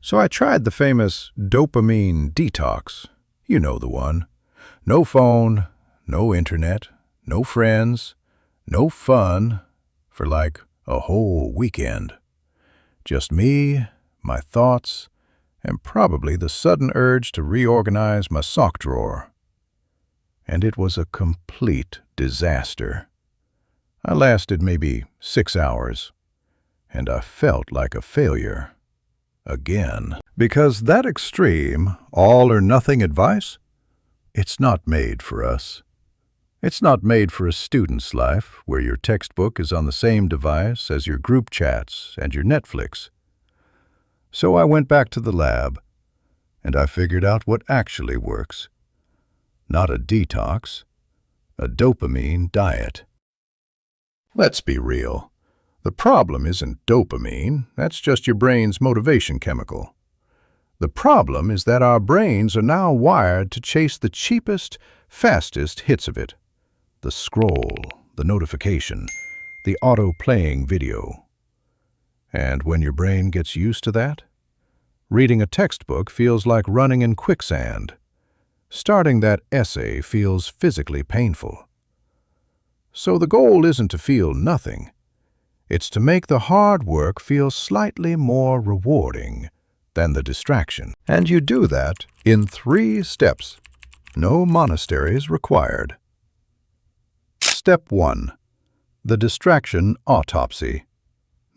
So I tried the famous Dopamine Detox. You know the one. No phone, no internet, no friends, no fun for like a whole weekend. Just me, my thoughts, and probably the sudden urge to reorganize my sock drawer. And it was a complete disaster. I lasted maybe 6 hours, and I felt like a failure. Again. Because that extreme, all-or-nothing advice, it's not made for us. It's not made for a student's life where your textbook is on the same device as your group chats and your Netflix. So I went back to the lab, and I figured out what actually works. Not a detox, a dopamine diet. Let's be real. The problem isn't dopamine, that's just your brain's motivation chemical. The problem is that our brains are now wired to chase the cheapest, fastest hits of it. The scroll, the notification, the auto-playing video. And when your brain gets used to that, reading a textbook feels like running in quicksand. Starting that essay feels physically painful. So the goal isn't to feel nothing. It's to make the hard work feel slightly more rewarding than the distraction. And you do that in 3 steps. No monasteries required. Step 1. The distraction autopsy.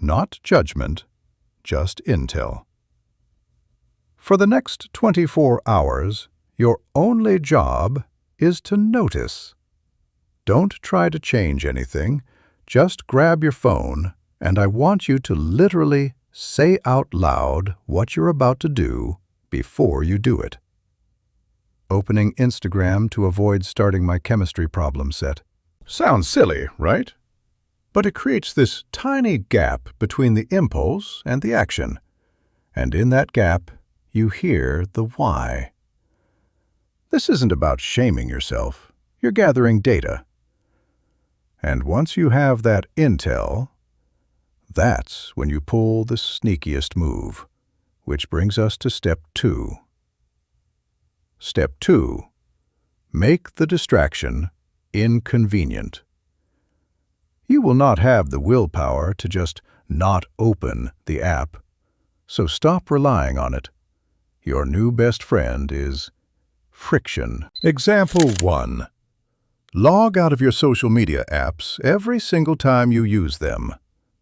Not judgment, just intel. For the next 24 hours, your only job is to notice. Don't try to change anything. Just grab your phone, and I want you to literally say out loud what you're about to do before you do it. Opening Instagram to avoid starting my chemistry problem set. Sounds silly, right? But it creates this tiny gap between the impulse and the action. And in that gap, you hear the why. This isn't about shaming yourself. You're gathering data. And once you have that intel, that's when you pull the sneakiest move, which brings us to step 2. Step 2. Make the distraction inconvenient. You will not have the willpower to just not open the app, so stop relying on it. Your new best friend is friction. Example 1. Log out of your social media apps every single time you use them.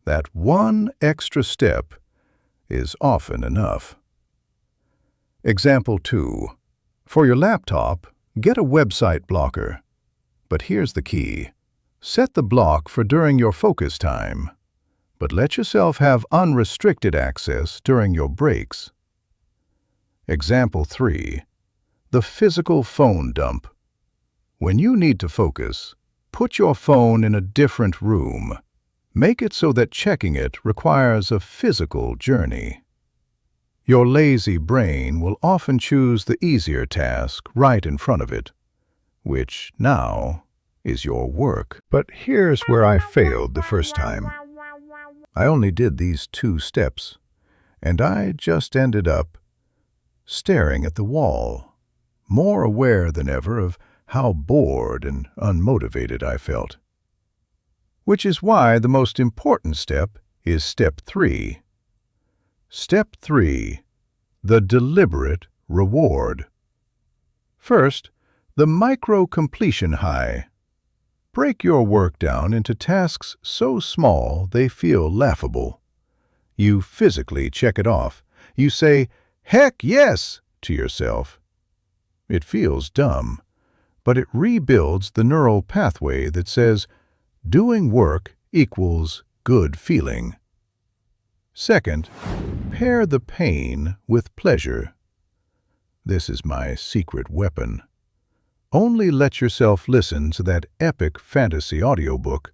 That one extra step is often enough. Example 2. For your laptop, get a website blocker. But here's the key. Set the block for during your focus time, but let yourself have unrestricted access during your breaks. Example 3. The physical phone dump. When you need to focus, put your phone in a different room. Make it so that checking it requires a physical journey. Your lazy brain will often choose the easier task right in front of it, which now is your work. But here's where I failed the first time. I only did these 2 steps, and I just ended up staring at the wall, more aware than ever of how bored and unmotivated I felt. Which is why the most important step is step 3. Step 3. The deliberate reward. First, the micro-completion high. Break your work down into tasks so small they feel laughable. You physically check it off. You say, "Heck yes!" to yourself. It feels dumb, but it rebuilds the neural pathway that says doing work equals good feeling. Second, pair the pain with pleasure. This is my secret weapon. Only let yourself listen to that epic fantasy audiobook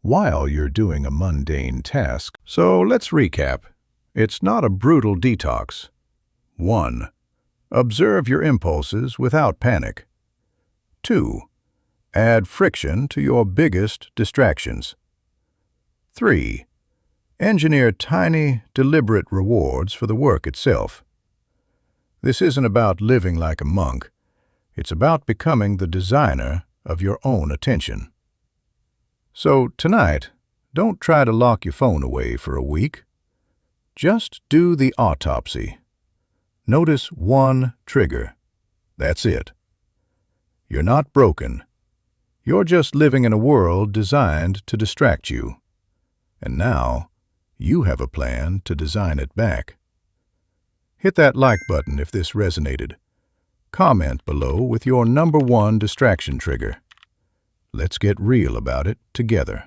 while you're doing a mundane task. So let's recap. It's not a brutal detox. 1. Observe your impulses without panic. 2. Add friction to your biggest distractions. 3. Engineer tiny, deliberate rewards for the work itself. This isn't about living like a monk. It's about becoming the designer of your own attention. So tonight, don't try to lock your phone away for a week. Just do the autopsy. Notice one trigger. That's it. You're not broken. You're just living in a world designed to distract you. And now, you have a plan to design it back. Hit that like button if this resonated. Comment below with your #1 distraction trigger. Let's get real about it together.